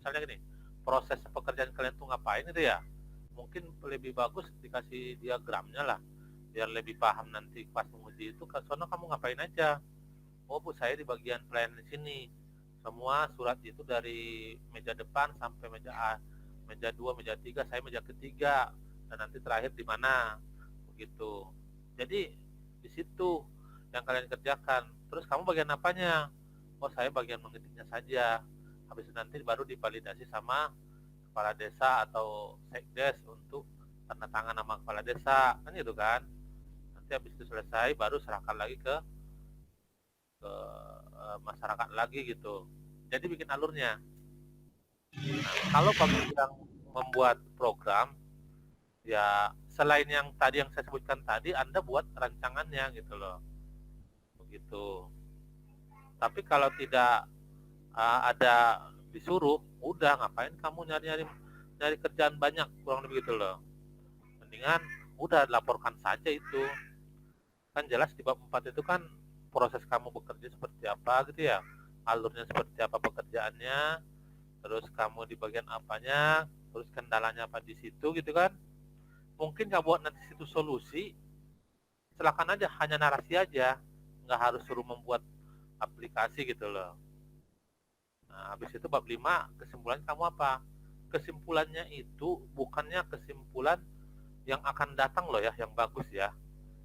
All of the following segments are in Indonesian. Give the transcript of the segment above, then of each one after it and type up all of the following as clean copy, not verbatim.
misalnya gini, proses pekerjaan kalian tuh ngapain gitu ya, mungkin lebih bagus dikasih diagramnya lah, biar lebih paham nanti pas menguji itu. Ke sono kamu ngapain aja. Oh bu, saya di bagian pelayanan di sini. Semua surat itu dari meja depan sampai meja A, meja 2, meja 3, saya meja ketiga. Dan nanti terakhir di mana? Begitu. Jadi di situ yang kalian kerjakan. Terus kamu bagian apanya? Oh saya bagian mengetiknya saja. Habis itu nanti baru divalidasi sama kepala desa atau sekdes untuk tanda tangan nama kepala desa, kan gitu kan. Nanti habis itu selesai baru serahkan lagi ke masyarakat lagi gitu. Jadi bikin alurnya. Nah, kalau bab yang membuat program, ya selain yang tadi yang saya sebutkan tadi, Anda buat rancangannya gitu loh. Begitu. Tapi kalau tidak ada disuruh, udah ngapain kamu nyari-nyari nyari kerjaan banyak, kurang lebih gitu loh. Mendingan udah laporkan saja itu. Kan jelas di bab 4 itu kan proses kamu bekerja seperti apa gitu ya. Alurnya seperti apa pekerjaannya, terus kamu di bagian apanya, terus kendalanya apa di situ gitu kan. Mungkin nggak buat nanti situ solusi, silakan aja, hanya narasi aja, nggak harus suruh membuat aplikasi gitu loh. Nah, habis itu bab 5 kesimpulannya kamu apa? Kesimpulannya itu bukannya kesimpulan yang akan datang loh ya, yang bagus ya.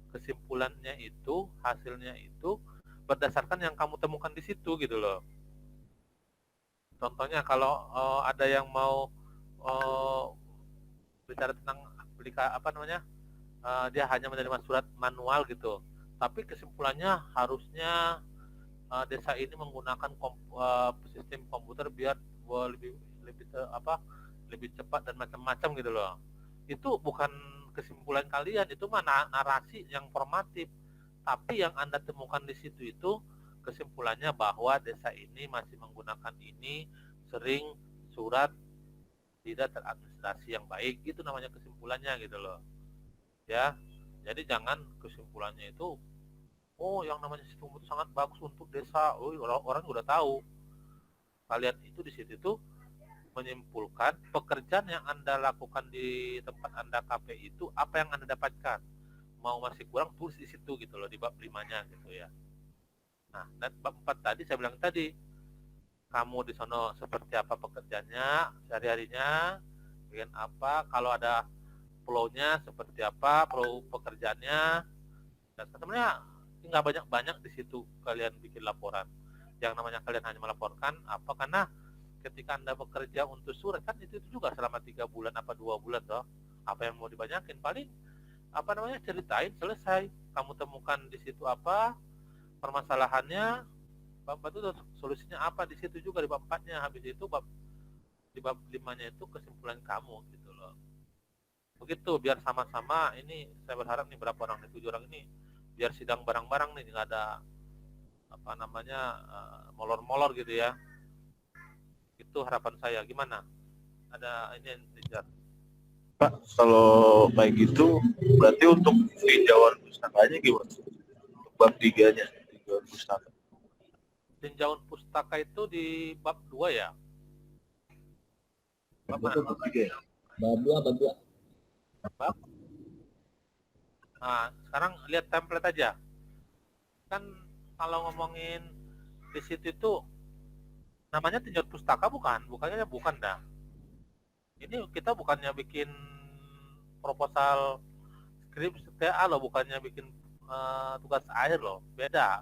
Kesimpulannya itu, hasilnya itu berdasarkan yang kamu temukan di situ gitu loh. Contohnya kalau ada yang mau uh, bicara tentang apa namanya, dia hanya menerima surat manual gitu, tapi kesimpulannya harusnya desa ini menggunakan sistem komputer biar lebih lebih apa lebih cepat dan macam-macam gitu loh. Itu bukan kesimpulan kalian, itu mana narasi yang formatif. Tapi yang Anda temukan di situ itu kesimpulannya bahwa desa ini masih menggunakan ini, sering surat, tidak teradministrasi yang baik, gitu namanya kesimpulannya gitu loh. Ya. Jadi jangan kesimpulannya itu, oh yang namanya sistem itu sangat bagus untuk desa. Oh, orang udah tahu. Kalian itu di situ tuh menyimpulkan pekerjaan yang Anda lakukan di tempat Anda KP itu apa yang Anda dapatkan. Mau masih kurang tulis di situ gitu loh, di bab 5-nya gitu ya. Nah, dan bab 4 tadi saya bilang tadi, kamu di sono seperti apa pekerjaannya, sehari-harinya, bikin apa, kalau ada flow-nya seperti apa, flow pekerjaannya. Dan sebenarnya nggak banyak-banyak di situ kalian bikin laporan. Yang namanya kalian hanya melaporkan apa, karena ketika Anda bekerja untuk surat kan itu juga selama 3 bulan apa 2 bulan toh. Apa yang mau dibanyakin, paling apa namanya, ceritain selesai. Kamu temukan di situ apa permasalahannya, bab itu solusinya apa di situ juga di bab 4-nya. Habis itu di bab 5-nya itu kesimpulan kamu gitu loh. Begitu biar sama-sama. Ini saya berharap nih berapa orang nih, 7 orang ini, biar sidang bareng-bareng nih, nggak ada apa namanya molor-molor gitu ya. Itu harapan saya. Gimana? Ada ini Richard? Pak, kalau kayak gitu berarti untuk tinjauan pustakanya gimana? Untuk bab 3-nya, tinjauan pustaka. Tinjauan pustaka itu di bab 2 ya? Bab mana? Bab 3 ya? Bab 2, bab 2. Bab? Nah, sekarang lihat template aja. Kan kalau ngomongin di situ itu namanya tinjauan pustaka bukannya bukan dah. Ini kita bukannya bikin proposal skrip TA loh, bukannya bikin tugas akhir loh, beda.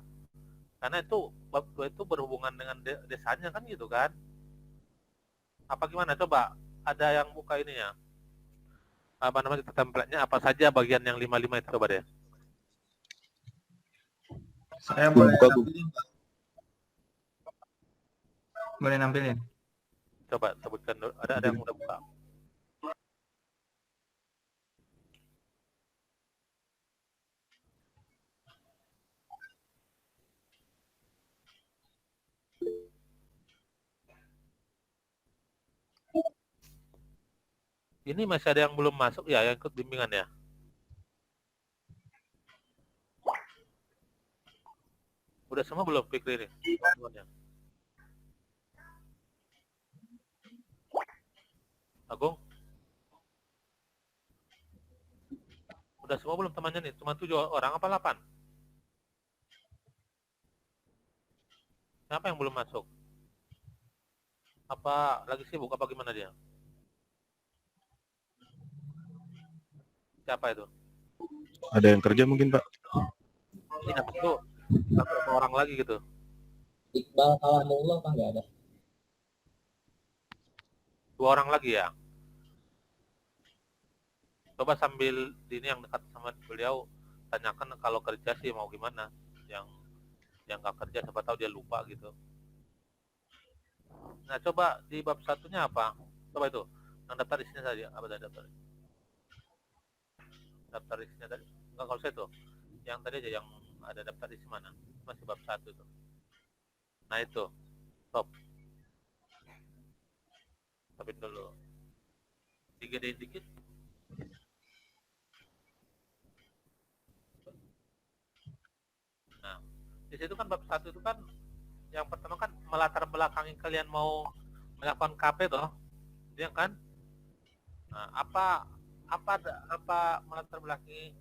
Karena itu bab 2 itu berhubungan dengan desanya kan gitu kan. Apa gimana, coba ada yang buka ini ya, apa namanya, template-nya apa saja bagian yang 55 itu, coba deh. Saya boleh nampilin, Pak. Boleh nampilin. Coba sebutkan dulu. Ada yang udah buka? Ini masih ada yang belum masuk ya, yang ikut bimbingan ya? Udah semua belum Fikri ini? Agung, udah semua belum temannya nih? Cuma 7 orang apa 8? Siapa yang belum masuk? Apa lagi sibuk apa gimana dia? Siapa itu? Ada yang kerja mungkin, Pak? Iya, itu berapa orang lagi gitu? Iqbal Kalamullah apa nggak ada? 2 orang lagi ya? Coba sambil ini yang dekat sama beliau tanyakan kalau kerja sih mau gimana. Yang nggak kerja siapa tahu dia lupa gitu. Nah, coba di bab satunya apa? Coba itu. Yang daftar isinya tadi, apa tadi daftar? Daftar isinya tadi. Enggak, kalau saya tuh. Yang tadi aja yang ada daftar isi mana? Masih bab 1 tuh. Nah, itu. Stop. Stopin dulu. Digedein dikit. Nah, di situ kan bab 1 itu kan yang pertama kan melatar belakangi kalian mau melakukan KP toh, dia kan. Nah, apa melatar belakangnya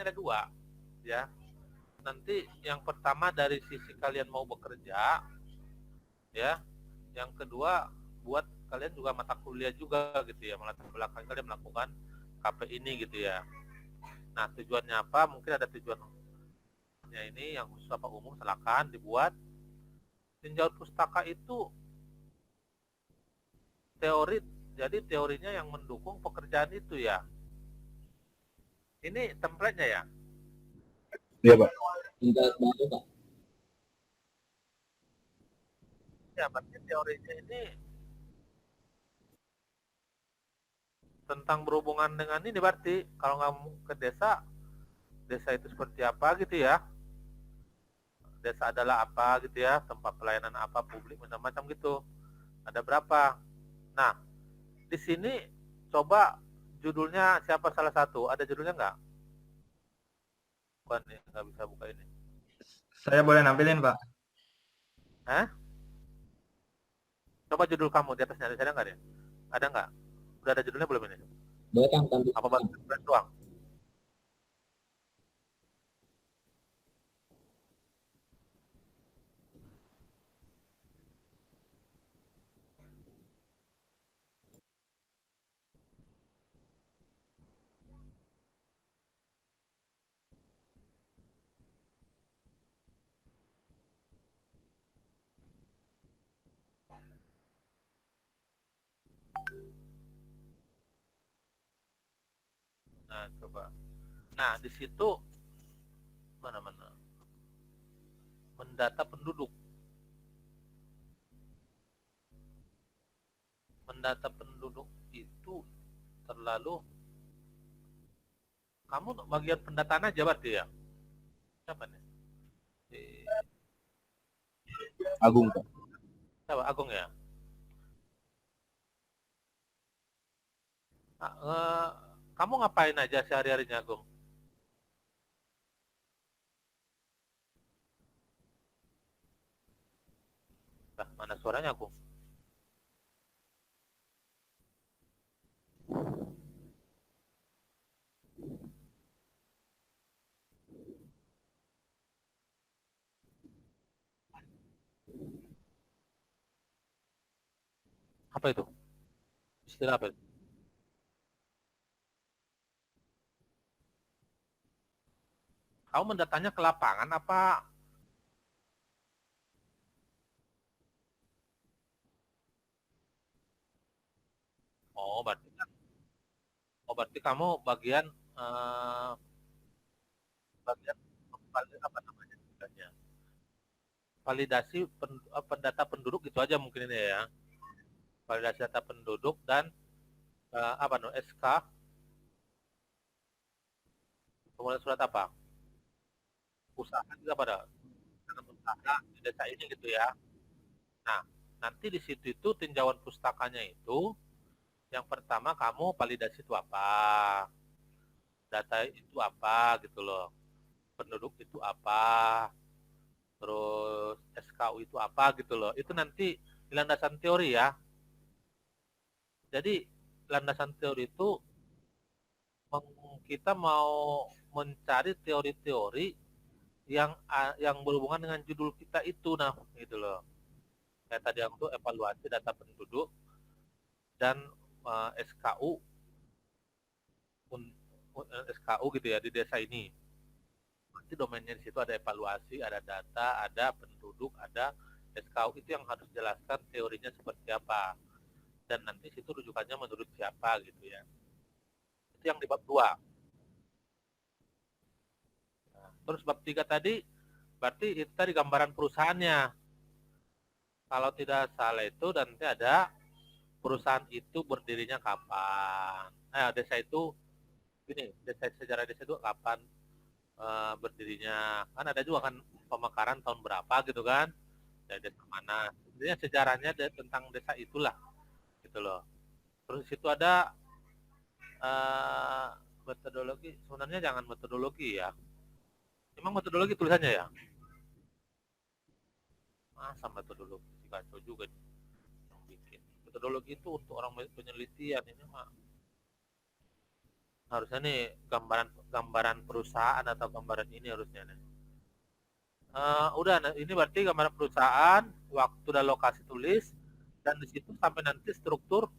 ada 2 ya. Nanti yang pertama dari sisi kalian mau bekerja ya, yang kedua buat kalian juga mata kuliah juga gitu ya, melatar belakang kalian melakukan KP ini gitu ya. Nah, tujuannya apa? Mungkin ada tujuannya ini yang khusus apa umum, silakan dibuat. Tinjauan pustaka itu teori, jadi teorinya yang mendukung pekerjaan itu ya. Ini template-nya ya. Iya, Pak. Tinggal baru Pak. Ya, berarti teorinya ini tentang berhubungan dengan ini, berarti kalau nggak ke desa, desa itu seperti apa gitu ya. Desa adalah apa gitu ya, tempat pelayanan apa publik macam-macam gitu. Ada berapa? Nah, di sini coba judulnya siapa salah satu? Ada judulnya nggak? Bukan nih, nggak bisa buka ini. Saya boleh nampilin, Pak? Hah? Coba judul kamu di atasnya, ada nggak deh? Ada nggak? Udah ada judulnya belum ini? Boleh Kang tampil. Apa baru judul doang? Nah, coba. Nah, di situ mana-mana mendata penduduk. Mendata penduduk itu terlalu kamu bagian pendataan aja berarti ya. Siapa nih? Agung, Pak. Siapa? Agung ya. Nah, kamu ngapain aja sehari-harinya Agung? Nah, mana suaranya Agung? Apa itu? Istilah apa itu? Kamu mendatanya ke lapangan apa? Oh, berarti kamu bagian eh, bagian apa namanya istilahnya? Validasi pendata penduduk itu aja mungkin ini ya. Validasi data penduduk dan apa no SK, kemudian surat apa? Usaha juga pada usaha di desa ini gitu ya. Nah, nanti di situ itu tinjauan pustakanya itu yang pertama kamu validasi itu apa, data itu apa gitu loh, penduduk itu apa, terus SKU itu apa gitu loh. Itu nanti di landasan teori ya. Jadi landasan teori itu kita mau mencari teori-teori yang berhubungan dengan judul kita itu, nah gitu loh. Kayak tadi aku tuh evaluasi data penduduk dan SKU SKU gitu ya di desa ini. Nanti domainnya di situ ada evaluasi, ada data, ada penduduk, ada SKU, itu yang harus jelaskan teorinya seperti apa. Dan nanti situ rujukannya menurut siapa gitu ya. Itu yang di bab 2. Nah, terus bab 3 tadi berarti itu tadi gambaran perusahaannya. Kalau tidak salah itu nanti ada perusahaan itu berdirinya kapan. Desa itu gini, sejarah desa itu kapan berdirinya. Kan ada juga kan pemekaran tahun berapa gitu kan. Dari desa mana. Sebenarnya sejarahnya tentang desa itulah gitu loh. Terus di situ ada metodologi. Sebenarnya jangan metodologi ya. Emang metodologi tulisannya ya? Masa metodologi sih, kacau juga nih yang bikin. Metodologi itu untuk orang penelitian, ini mah harusnya nih gambaran perusahaan atau gambaran ini harusnya nih. Udah, nah, ini berarti gambaran perusahaan, waktu dan lokasi tulis, dan di situ sampai nanti struktur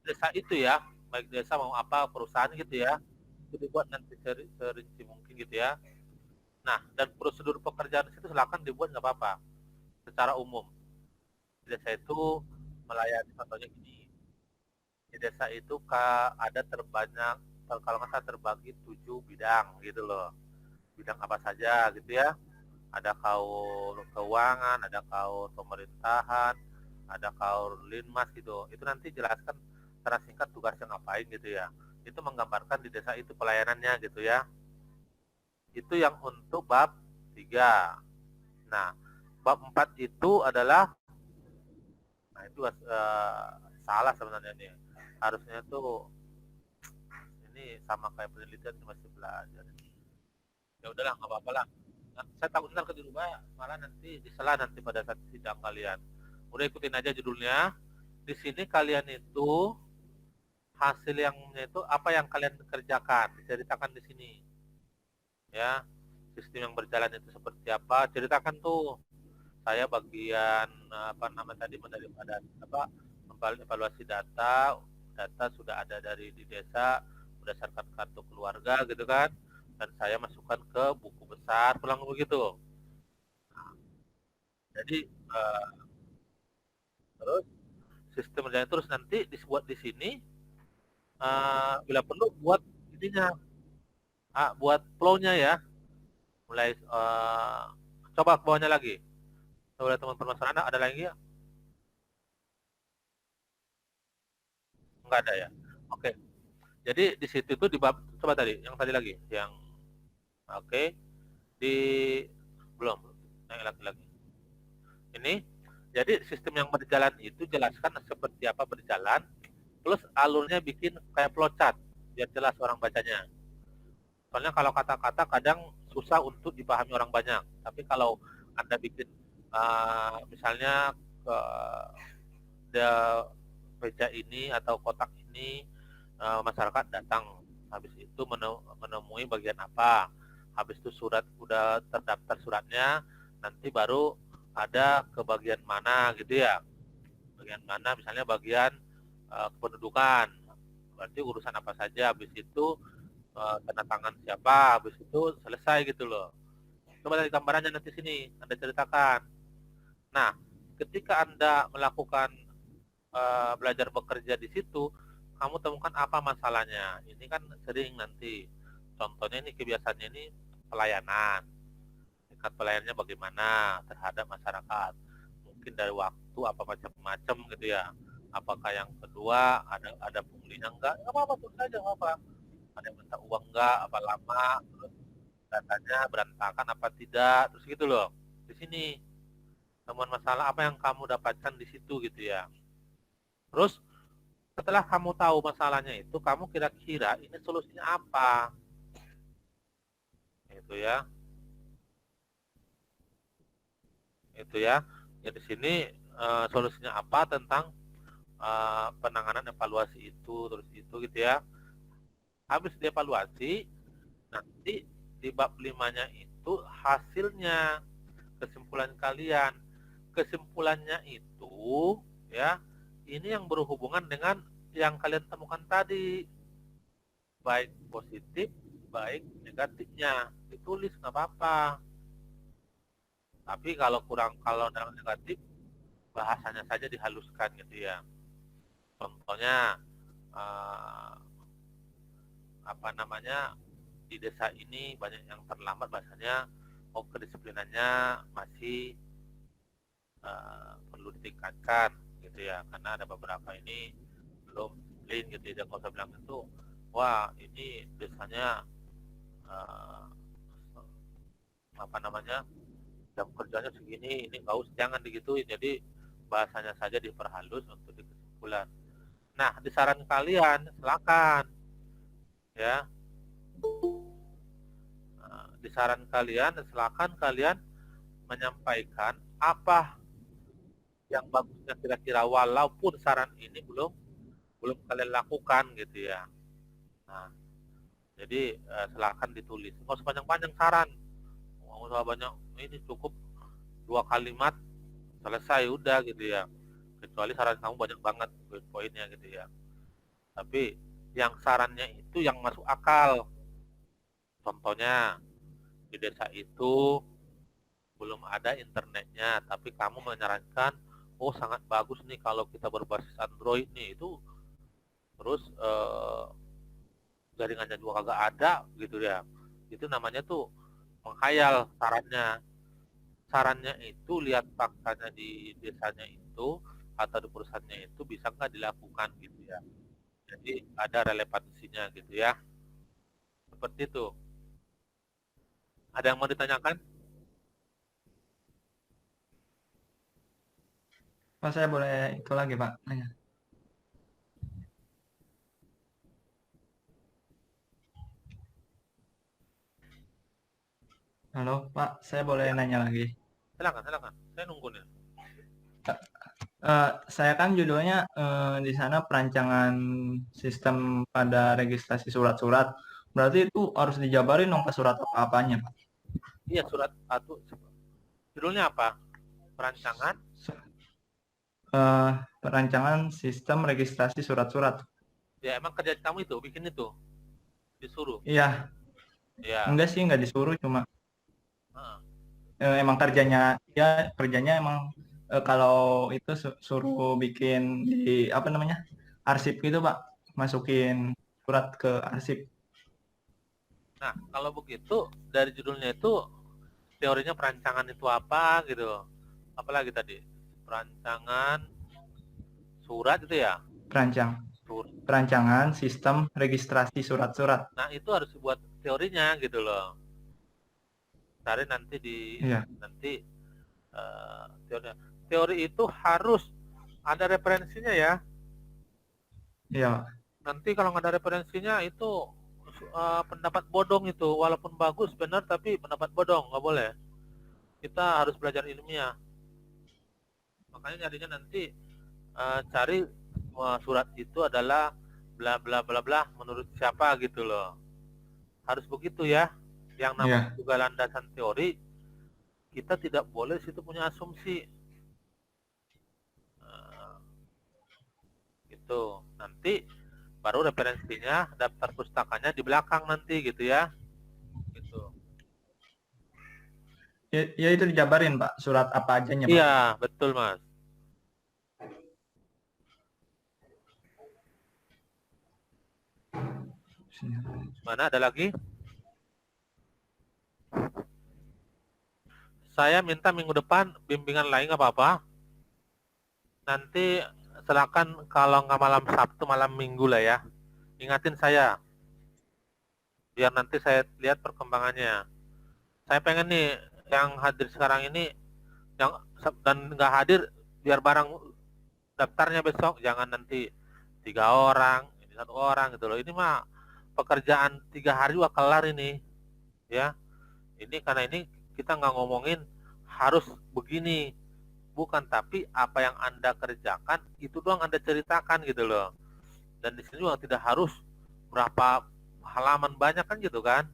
desa itu ya, baik desa mau apa perusahaan gitu ya, itu dibuat nanti serinci mungkin gitu ya. Nah, dan prosedur pekerjaan di situ silakan dibuat nggak apa-apa, secara umum. Di desa itu melayani, contohnya gini, di desa itu ada terbanyak, kalau nggak salah terbagi 7 bidang gitu loh. Bidang apa saja gitu ya. Ada kaur keuangan, ada kaur pemerintahan, ada kaur linmas gitu. Itu nanti jelaskan secara singkat tugasnya ngapain gitu ya. Itu menggambarkan di desa itu pelayanannya gitu ya. Itu yang untuk bab 3. Nah, bab 4 itu adalah, nah itu salah sebenarnya nih. Harusnya tuh ini sama kayak penelitian masih belajar. Ya udahlah, nggak apa-apa lah. Nah, saya takut ntar dirubah malah nanti disela nanti pada saat sidang kalian. Udah ikutin aja judulnya. Di sini kalian itu hasil yang itu apa yang kalian kerjakan, diceritakan di sini. Ya, sistem yang berjalan itu seperti apa, ceritakan tuh. Saya bagian apa nama tadi menerima apa evaluasi data sudah ada dari di desa berdasarkan kartu keluarga gitu kan, dan saya masukkan ke buku besar pulang begitu. Jadi terus sistem berjalan terus nanti dibuat di sini, bila perlu buat ininya, buat flow-nya ya, mulai coba ke bawahnya lagi. Coba teman-teman sana ada lagi ya? Enggak ada ya. Oke. Jadi di situ itu di bab coba tadi, yang tadi lagi, yang oke di belum naik lagi. Ini jadi sistem yang berjalan itu jelaskan seperti apa berjalan, plus alurnya bikin kayak flowchart biar jelas orang bacanya. Soalnya kalau kata-kata kadang susah untuk dipahami orang banyak. Tapi kalau Anda bikin misalnya ke meja ini atau kotak ini, masyarakat datang, habis itu menemui bagian apa, habis itu surat udah terdaftar suratnya, nanti baru ada ke bagian mana gitu ya, bagian mana misalnya bagian kependudukan, berarti urusan apa saja, habis itu tanda tangan siapa, habis itu selesai gitu loh. Coba dari gambarannya nanti sini Anda ceritakan. Nah, ketika Anda melakukan belajar bekerja di situ, kamu temukan apa masalahnya. Ini kan sering nanti, contohnya ini kebiasaannya ini pelayanan, tingkat pelayanannya bagaimana terhadap masyarakat, mungkin dari waktu apa macam-macam gitu ya. Apakah yang kedua ada punglinya enggak, apa-apa tuh saja, apa ada yang minta uang enggak, apa lama, terus datanya berantakan apa tidak, terus gitu loh. Di sini temuan masalah apa yang kamu dapatkan di situ gitu ya. Terus setelah kamu tahu masalahnya itu, kamu kira-kira ini solusinya apa? Itu ya. Itu ya. Ya di sini solusinya apa tentang penanganan evaluasi itu terus itu gitu ya. Habis dievaluasi, nanti di bab 5-nya itu hasilnya, kesimpulan kalian. Kesimpulannya itu ya, ini yang berhubungan dengan yang kalian temukan tadi, baik positif, baik negatifnya, ditulis nggak apa-apa. Tapi kalau dalam negatif, bahasanya saja dihaluskan gitu ya. Contohnya di desa ini banyak yang terlambat, bahasanya kedisiplinannya masih perlu ditingkatkan gitu ya, karena ada beberapa ini belum disiplin gitu ya. Kalau saya bilang itu, wah ini desanya jam kerjanya segini, ini nggak usah, jangan digituin. Jadi bahasanya saja diperhalus untuk di kesimpulan. Nah, di saran kalian silakan ya. Di saran kalian silakan kalian menyampaikan apa yang bagusnya kira-kira, walaupun saran ini belum kalian lakukan gitu ya. Nah, jadi silakan ditulis, nggak usah panjang-panjang saran, nggak usah banyak, ini cukup 2 kalimat selesai udah gitu ya, kecuali saran kamu banyak banget poin-poinnya gitu ya. Tapi yang sarannya itu yang masuk akal. Contohnya, di desa itu belum ada internetnya, tapi kamu menyarankan, oh sangat bagus nih kalau kita berbasis Android nih, itu terus jaringannya juga kagak ada gitu ya. Itu namanya tuh menghayal sarannya. Sarannya itu lihat faktanya di desanya itu atau di perusahaannya itu bisa nggak dilakukan gitu ya. Jadi ada relevansinya gitu ya. Seperti itu. Ada yang mau ditanyakan? Pak, saya boleh itu lagi, Pak, nanya. Halo, Pak, saya boleh nanya lagi. Silakan. Saya nunggu nih. Saya kan judulnya di sana perancangan sistem pada registrasi surat-surat. Berarti itu harus dijabarin dong ke surat apa-apanya, Pak? Iya, surat satu. Judulnya apa? Perancangan? Perancangan sistem registrasi surat-surat. Ya emang kerja kamu itu bikin itu, disuruh. Iya, Ya. enggak sih, enggak disuruh, cuma Heeh. emang kerjanya emang kalau itu suruh bikin di apa namanya, arsip gitu, Pak, masukin surat ke arsip. Nah, kalau begitu dari judulnya itu teorinya perancangan itu apa gitu. Apalagi tadi? Perancangan surat itu ya? Perancangan sistem registrasi surat-surat. Nah, itu harus dibuat teorinya gitu loh. Cari nanti nanti teorinya. Teori itu harus ada referensinya ya. Iya. Nanti kalau nggak ada referensinya itu pendapat bodong itu, walaupun bagus benar tapi pendapat bodong, nggak boleh. Kita harus belajar ilmiah. Makanya jadinya nanti cari surat itu adalah bla bla bla bla menurut siapa gitu loh. Harus begitu ya. Yang namanya juga landasan teori, kita tidak boleh situ punya asumsi. Gitu. Nanti baru referensinya, daftar pustakanya di belakang nanti gitu ya. Gitu. Ya itu dijabarin, Pak, surat apa ajanya, Pak? Iya, betul Mas. Mana ada lagi? Saya minta minggu depan bimbingan lain nggak apa-apa. Nanti silakan kalau nggak malam Sabtu, malam Minggu lah ya. Ingatin saya. Biar nanti saya lihat perkembangannya. Saya pengen nih yang hadir sekarang ini, yang dan nggak hadir, biar barang daftarnya besok, jangan nanti 3 orang, ini 1 orang gitu loh. Ini mah pekerjaan 3 hari udah kelar ini, ya. Ini karena ini kita nggak ngomongin harus begini, Bukan, tapi apa yang Anda kerjakan itu doang Anda ceritakan gitu loh. Dan di sini juga tidak harus berapa halaman banyak kan gitu kan.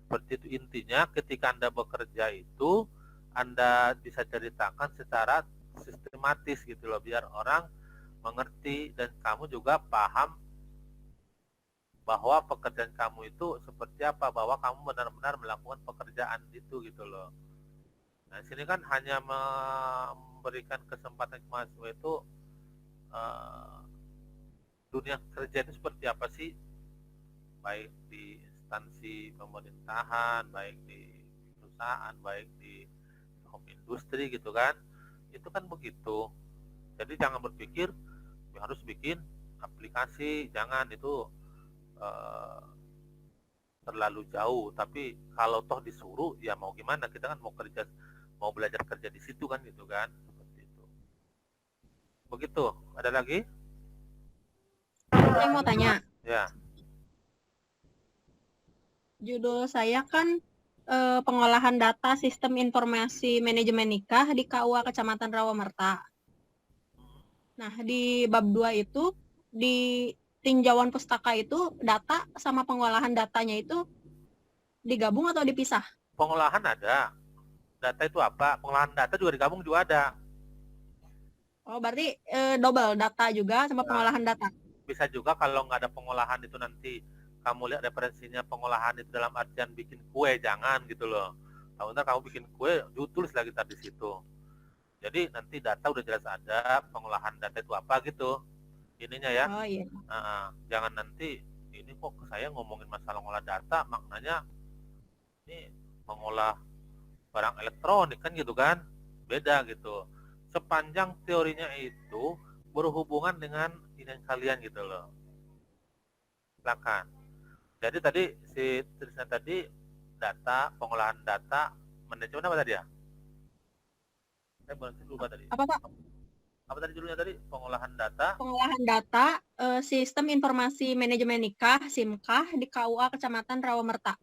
Seperti itu, intinya ketika Anda bekerja itu Anda bisa ceritakan secara sistematis gitu loh, biar orang mengerti dan kamu juga paham bahwa pekerjaan kamu itu seperti apa, bahwa kamu benar-benar melakukan pekerjaan itu gitu loh. Nah, sini kan hanya memberikan kesempatan ke mahasiswa itu eh, dunia kerja itu seperti apa sih, baik di instansi pemerintahan, baik di perusahaan, baik di home industri gitu kan. Itu kan begitu. Jadi jangan berpikir harus bikin aplikasi, jangan, itu eh, terlalu jauh. Tapi kalau toh disuruh ya mau gimana, kita kan mau kerja, mau belajar kerja di situ kan gitu kan, seperti itu. Begitu. Ada lagi? Saya mau tanya, Ya. judul saya kan pengolahan data sistem informasi manajemen nikah di KUA Kecamatan Rawamerta. Nah, di bab 2 itu, di tinjauan pustaka itu, data sama pengolahan datanya itu digabung atau dipisah? Pengolahan ada. Data itu apa? Pengolahan data juga digabung juga ada. Oh, berarti double data juga sama pengolahan data. Bisa juga kalau nggak ada pengolahan itu nanti kamu lihat referensinya pengolahan itu dalam artian bikin kue, jangan gitu loh. Kalau ntar kamu bikin kue, tulis lagi tadi di situ. Jadi nanti data udah jelas ada, pengolahan data itu apa gitu. Ininya ya. Oh iya. Jangan nanti ini kok saya ngomongin masalah ngolah data, maknanya ini mengolah barang elektronik kan gitu kan. Beda gitu. Sepanjang teorinya itu berhubungan dengan ini kalian gitu loh. Silakan. Jadi tadi si tulisan tadi data, pengolahan data, manajemen apa tadi ya? Saya berarti lupa tadi. Apa Pak? Apa tadi judulnya tadi? Pengolahan data. Pengolahan data sistem informasi manajemen nikah SIMKah di KUA Kecamatan Rawamerta.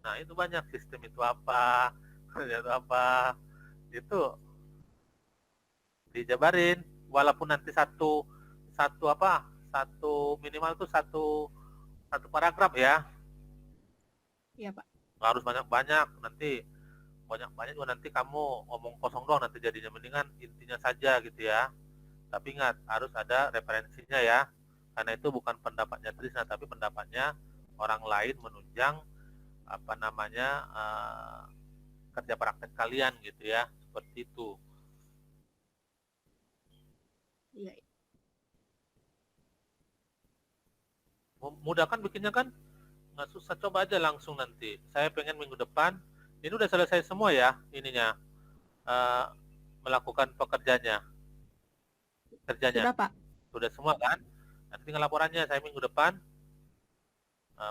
Nah itu banyak, sistem itu apa, kerja itu apa, itu dijabarin. Walaupun nanti satu minimal tuh satu paragraf ya. Iya Pak. Nggak harus banyak-banyak, nanti banyak-banyak juga nanti kamu ngomong kosong doang nanti jadinya. Mendingan intinya saja gitu ya. Tapi ingat harus ada referensinya ya, karena itu bukan pendapatnya Trisna tapi pendapatnya orang lain menunjang kerja praktek kalian gitu ya, seperti itu. Iya. Mudah kan bikinnya kan, nggak susah, coba aja langsung nanti. Saya pengen minggu depan ini udah selesai semua ya ininya, melakukan kerjanya. Sudah Pak. Sudah semua kan, nanti tinggal laporannya saya minggu depan.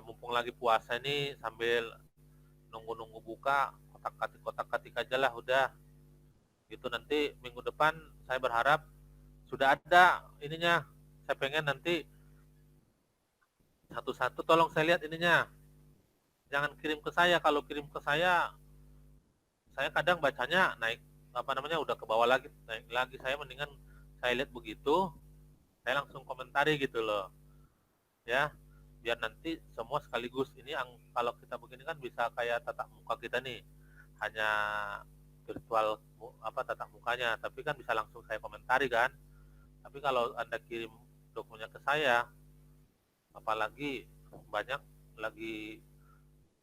Mumpung lagi puasa ini sambil nunggu buka, kotak-katik aja lah udah gitu. Nanti minggu depan saya berharap sudah ada ininya. Saya pengen nanti satu-satu tolong saya lihat ininya, jangan kirim ke saya. Kalau kirim ke saya kadang bacanya naik udah ke bawah lagi, naik lagi. Saya mendingan saya lihat begitu, saya langsung komentari gitu loh ya, biar nanti semua sekaligus. Ini kalau kita begini kan bisa kayak tatap muka kita nih, hanya virtual tatap mukanya, tapi kan bisa langsung saya komentari kan. Tapi kalau Anda kirim dokumennya ke saya, apalagi banyak lagi,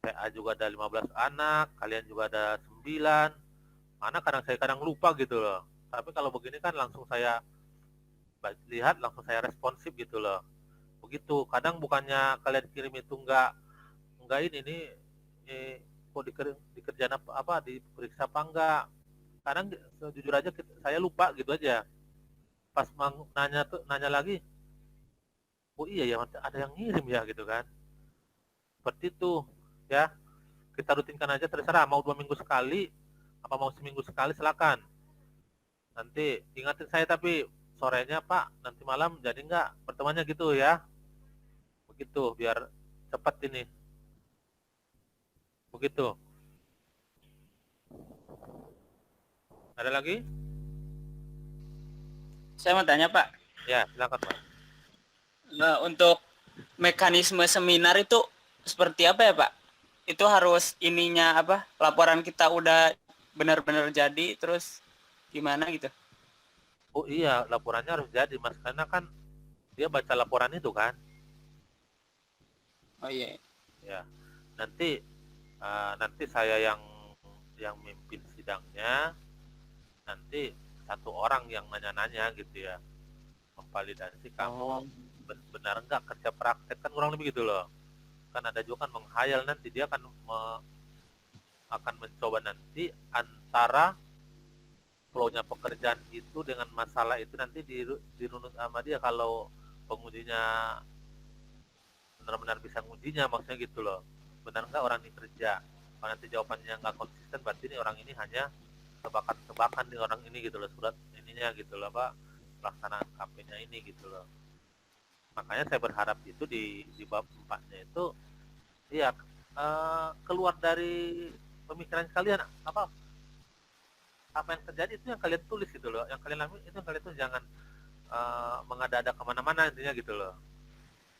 TA juga ada 15 anak, kalian juga ada 9, mana kadang lupa gitu loh. Tapi kalau begini kan langsung saya lihat, langsung saya responsif gitu loh. Begitu. Kadang bukannya kalian kirim itu enggak ini kok dikerjain apa diperiksa apa enggak. Kadang jujur aja saya lupa gitu aja. Pas nanya lagi, oh iya ya ada yang ngirim ya gitu kan. Seperti itu ya. Kita rutinkan aja, terserah mau 2 minggu sekali apa mau seminggu sekali, silakan. Nanti ingatin saya tapi sorenya Pak, nanti malam jadi enggak pertemuannya gitu ya. Begitu biar cepat ini. Begitu. Ada lagi? Saya mau tanya Pak, Ya, silakan Pak. untuk mekanisme seminar itu seperti apa ya Pak? Itu harus ininya apa? Laporan kita udah benar-benar jadi, terus gimana gitu? Oh iya, laporannya harus jadi Mas, karena kan dia baca laporan itu kan. Oh iya. Ya, nanti nanti saya yang mimpin sidangnya, nanti satu orang yang nanya-nanya gitu ya, memvalidasi kamu benar enggak kerja praktek, kan kurang lebih gitu loh. Kan ada juga kan menghayal, nanti dia akan akan mencoba nanti antara flow-nya pekerjaan itu dengan masalah itu nanti dirunut sama dia. Kalau pengujinya benar-benar bisa ngujinya, maksudnya gitu loh, benar nggak orang ini kerja. Kalau nanti jawabannya nggak konsisten, berarti ini orang ini hanya tebakan-tebakan di orang ini gitu loh, surat ininya gitu loh, Pak, pelaksanaan KP-nya ini gitu loh. Makanya saya berharap itu di bab 4-nya itu ya keluar dari pemikiran kalian, apa yang terjadi itu yang kalian tulis gitu loh, yang kalian lakukan itu yang kalian tulis, jangan mengada-ada kemana-mana intinya gitu loh.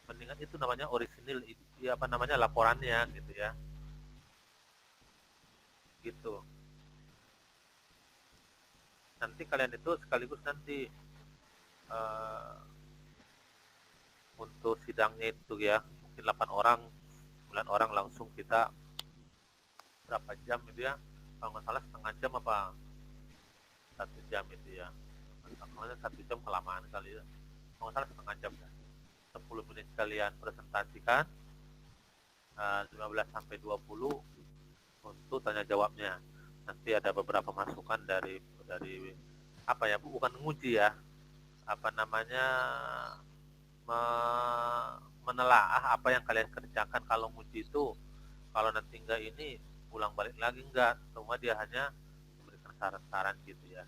Mendingan itu namanya orisinil, ya apa namanya, laporannya gitu ya, gitu. Nanti kalian itu sekaligus nanti untuk sidangnya itu ya, mungkin 8 orang 9 orang langsung kita berapa jam itu ya, kalau nggak salah setengah jam apa 1 jam itu ya, maksudnya 1 jam kelamaan kali ya, kalau nggak salah setengah jam ya. 10 menit kalian presentasikan, 15 sampai 20 untuk tanya jawabnya. Nanti ada beberapa masukan dari apa ya, bukan nguji ya, apa namanya, menelaah apa yang kalian kerjakan. Kalau nguji itu kalau nanti enggak ini ulang balik lagi enggak, cuma dia hanya memberikan saran-saran gitu ya,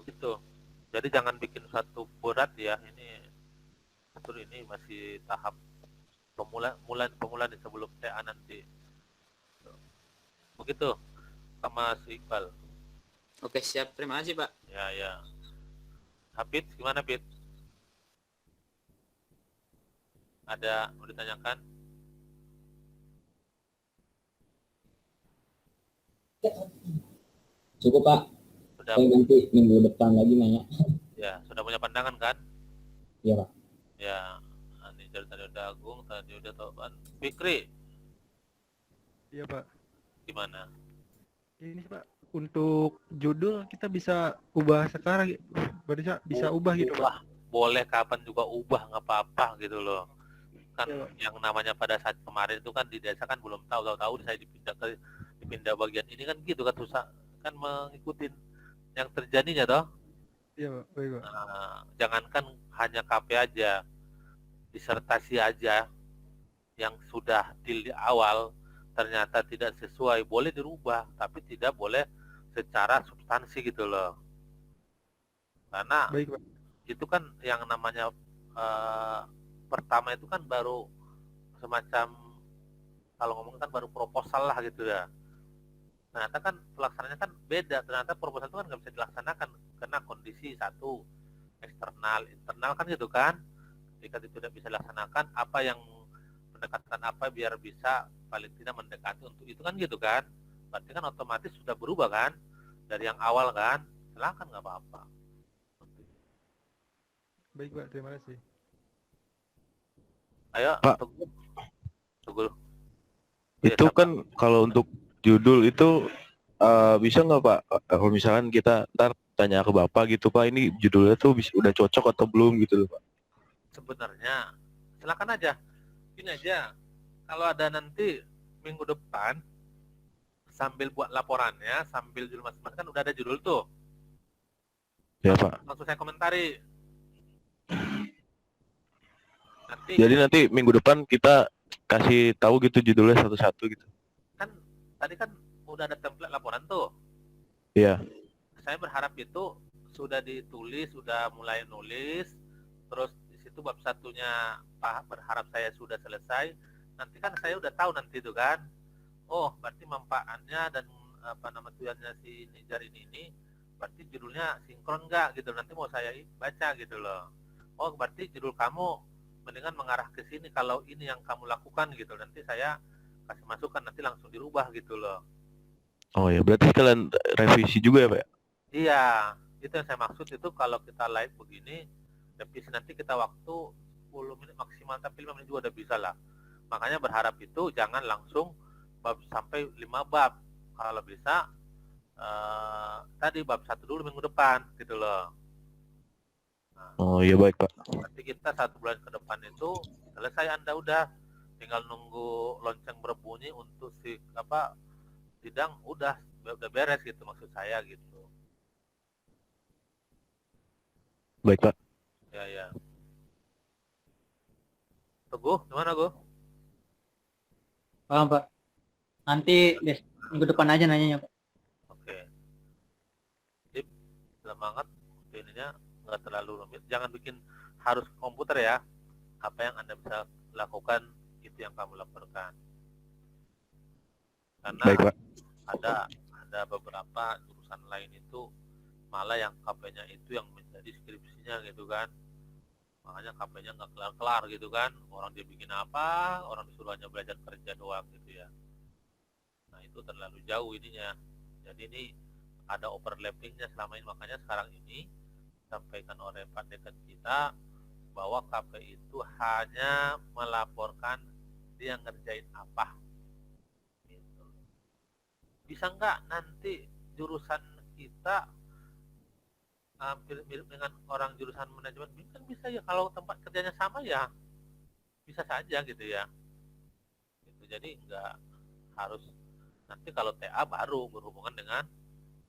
begitu. Jadi jangan bikin satu berat ya, ini masih tahap pemula di sebelum TA nanti, begitu sama si Iqbal. Oke, siap. Terima kasih Pak. Ya. Hafid, gimana Hafid? Ada mau ditanyakan? Cukup Pak. Sudah, Saya nanti minggu depan lagi nanya. ya, sudah punya pandangan kan? Iya Pak. Ya, ini tadi udah Agung, tadi udah Toban. Fikri, Iya Pak. gimana? Ini sih, Pak, untuk judul kita bisa ubah sekarang, bisa ubah gitu Pak. Boleh kapan juga ubah, nggak apa-apa gitu loh. Kan Iya, Pak. yang namanya pada saat kemarin itu kan di desa kan belum tahu saya dipindah bagian ini kan gitu kan, susah kan mengikuti yang terjadinya toh. Iya Pak, baik Pak. Jangankan hanya KP aja, disertasi aja yang sudah di awal ternyata tidak sesuai, boleh dirubah, tapi tidak boleh secara substansi gitu loh. Karena Baik Pak. itu kan yang namanya pertama itu kan baru semacam, kalau ngomong kan baru proposal lah gitu ya. Ternyata kan pelaksananya kan beda, ternyata proposal itu kan nggak bisa dilaksanakan karena kondisi satu, eksternal, internal kan gitu kan. Jika itu tidak bisa dilaksanakan, apa yang pendekatan apa biar bisa paling tidak mendekati untuk itu kan gitu kan. Berarti kan otomatis sudah berubah kan dari yang awal kan. Silakan, nggak apa-apa. Baik Pak, terima kasih. Ayo Pak. Tugul. Itu kan kalau untuk judul itu bisa nggak Pak, kalau misalkan kita ntar tanya ke Bapak gitu Pak, ini judulnya tuh udah cocok atau belum gitu loh Pak? Sebenarnya silakan aja, ini aja, kalau ada nanti minggu depan sambil buat laporannya, sambil judul masing-masing kan udah ada judul tuh, Ya Pak. langsung saya komentari nanti. Jadi nanti minggu depan kita kasih tahu gitu judulnya satu-satu gitu. Kan tadi kan udah ada template laporan tuh. Iya. Saya berharap itu sudah ditulis, sudah mulai nulis, terus di situ bab satunya Pak berharap saya sudah selesai. Nanti kan saya udah tahu nanti itu kan. Oh, berarti manfaatnya dan apa nama tujuannya si Nijar ini berarti judulnya sinkron nggak gitu, nanti mau saya baca gitu loh. Oh berarti judul kamu mendingan mengarah ke sini kalau ini yang kamu lakukan gitu, nanti saya kasih masukan, nanti langsung dirubah gitu loh. Oh ya, berarti kalian revisi juga ya Pak? Iya, itu yang saya maksud, itu kalau kita live begini revisi nanti kita waktu 10 menit maksimal, tapi 5 menit juga udah bisa lah. Makanya berharap itu jangan langsung bab sampai 5 bab, kalau bisa tadi bab 1 dulu minggu depan gitu loh. Nah, Oh iya baik Pak. nanti kita 1 bulan ke depan itu selesai, Anda udah tinggal nunggu lonceng berbunyi untuk si sidang, udah beres gitu maksud saya gitu. Baik Pak. Ya. Teguh, gimana Gue? Paham Pak. Nanti minggu depan aja nanyanya Pak. Oke. Sip, semangat. Ininya nggak terlalu rumit. Jangan bikin harus komputer ya. Apa yang Anda bisa lakukan itu yang kamu laporkan. Karena Baik Pak. ada beberapa jurusan lain itu malah yang KP-nya itu yang menjadi skripsinya gitu kan. Makanya KP-nya nggak kelar-kelar gitu kan. Orang dia bikin apa, orang disuruh hanya belajar kerja doang gitu ya. Nah itu terlalu jauh ininya. Jadi ini ada overlappingnya selama ini, makanya sekarang ini disampaikan oleh Pak Dekan kita bahwa KP itu hanya melaporkan dia ngerjain apa. Gitu. Bisa nggak nanti jurusan kita mirip dengan orang jurusan manajemen? Kan bisa ya, kalau tempat kerjanya sama ya bisa saja gitu ya. Gitu. Jadi nggak harus nanti kalau TA baru berhubungan dengan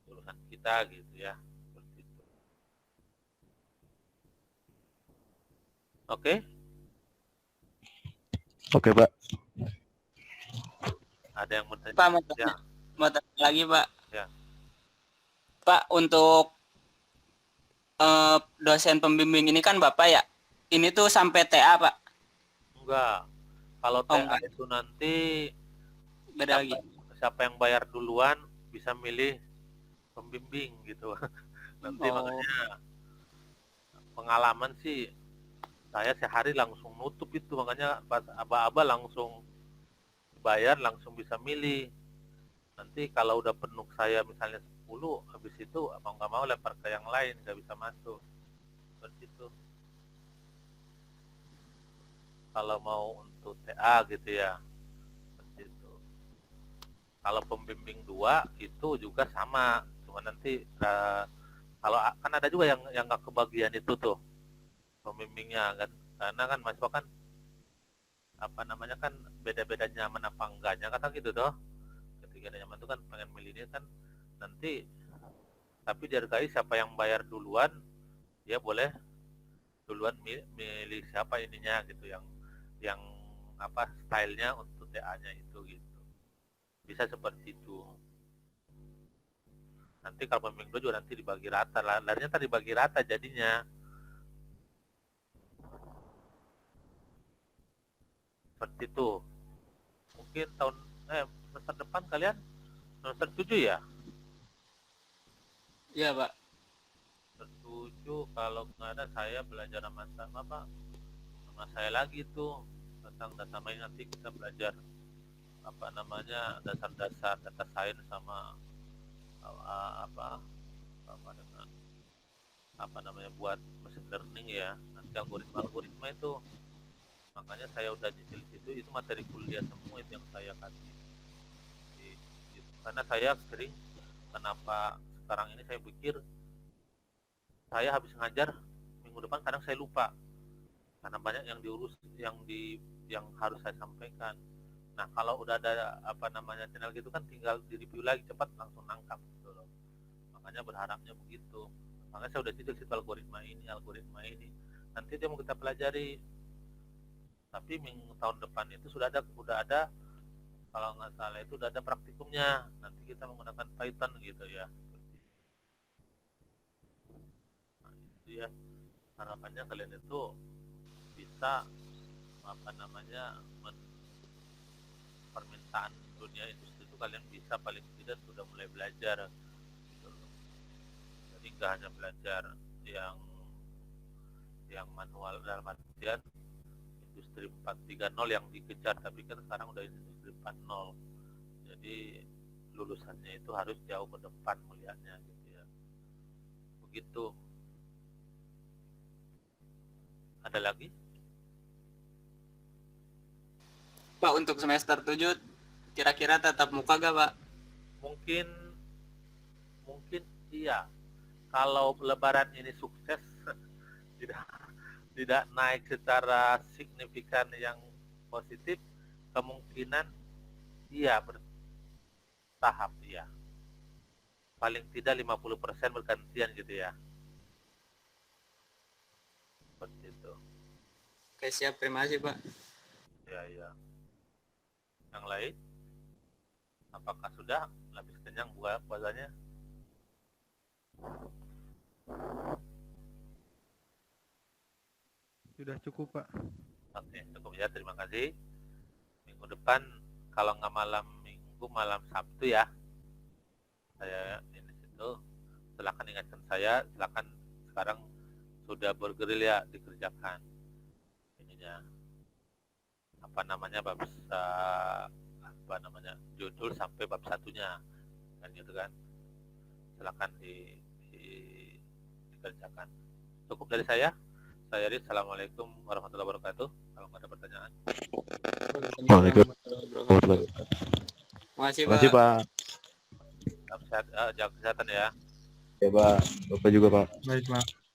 jurusan kita gitu ya. Seperti itu. Oke? Oke Pak. Ada yang mau tanya? Pak, Ya. mau tanya lagi Pak. Ya. Pak, untuk dosen pembimbing ini kan Bapak ya, ini tuh sampai TA Pak? Enggak. Kalau Oh, TA enggak. itu nanti Beda lagi. siapa yang bayar duluan bisa milih pembimbing gitu. Nanti makanya pengalaman sih saya sehari langsung nutup itu, makanya pas aba-aba langsung bayar langsung bisa milih. Nanti kalau udah penuh saya misalnya 10, habis itu mau nggak mau lempar ke yang lain, nggak bisa masuk. Seperti itu. Kalau mau untuk TA gitu ya. Seperti itu. Kalau pembimbing 2 itu juga sama, cuma nanti kalau kan ada juga yang nggak kebagian itu tuh pembimbingnya kan, karena kan mahasiswa kan kan beda-beda nyaman apa enggaknya kata gitu toh. Ketika ada nyaman itu kan pengen milihnya kan nanti, tapi dihargai siapa yang bayar duluan dia boleh duluan milih siapa ininya gitu, yang stylenya untuk TA-nya itu gitu. Bisa seperti itu. Nanti kalau pembimbing 2 juga nanti dibagi rata, larinya tadi dibagi rata jadinya. Seperti itu. Mungkin semester depan kalian semester 7 ya? Iya Pak. Semester 7 kalau nggak ada saya belajar sama saya lagi tuh tentang data mining. Nanti kita belajar dasar-dasar data science sama dengan buat machine learning ya. Nanti algoritma itu, makanya saya udah nyicil itu materi kuliah semua itu yang saya kasih gitu. Karena saya sering, kenapa sekarang ini saya pikir saya habis ngajar minggu depan kadang saya lupa karena banyak yang diurus, yang harus saya sampaikan. Nah kalau udah ada channel gitu kan tinggal di review lagi cepat langsung nangkap gitu loh. Makanya berharapnya begitu. Makanya saya udah situ algoritma ini nanti dia mau kita pelajari. Tapi tahun depan itu sudah ada kalau nggak salah itu udah ada praktikumnya, nanti kita menggunakan Python gitu ya. Nah, itu ya harapannya kalian itu bisa permintaan dunia industri itu kalian bisa paling tidak sudah mulai belajar gitu. Jadi nggak hanya belajar yang manual dalam artian industri 4.3.0 yang dikejar, tapi kan sekarang udah industri 4.0. Jadi lulusannya itu harus jauh ke depan melihatnya gitu ya. Begitu. Ada lagi? Pak, untuk semester 7 kira-kira tatap muka gak, Pak? Mungkin iya. Kalau lebaran ini sukses, tidak naik secara signifikan yang positif, kemungkinan iya bertahap ya. Paling tidak 50% bergantian gitu ya. Seperti itu. Oke, siap. Terima kasih, Pak. Ya. Yang lain? Apakah sudah habis kenyang puasanya? Sudah cukup, Pak. Oke, cukup ya. Terima kasih. Minggu depan kalau nggak malam Minggu, malam Sabtu ya. Saya ini situ. Silakan ingatkan saya. Silakan sekarang sudah bergerilya dikerjakan. Ininya judul sampai bab satunya kan gitu kan. Silakan dikerjakan. Cukup dari saya. Saya Rid. Assalamualaikum warahmatullahi wabarakatuh. Kalau nggak ada pertanyaan. Waalaikumsalam. Makasih, Terima kasih, Pak. Pak. Jaga kesehatan ya. Ya, Pak. Bapak juga, Pak. Baik, Pak.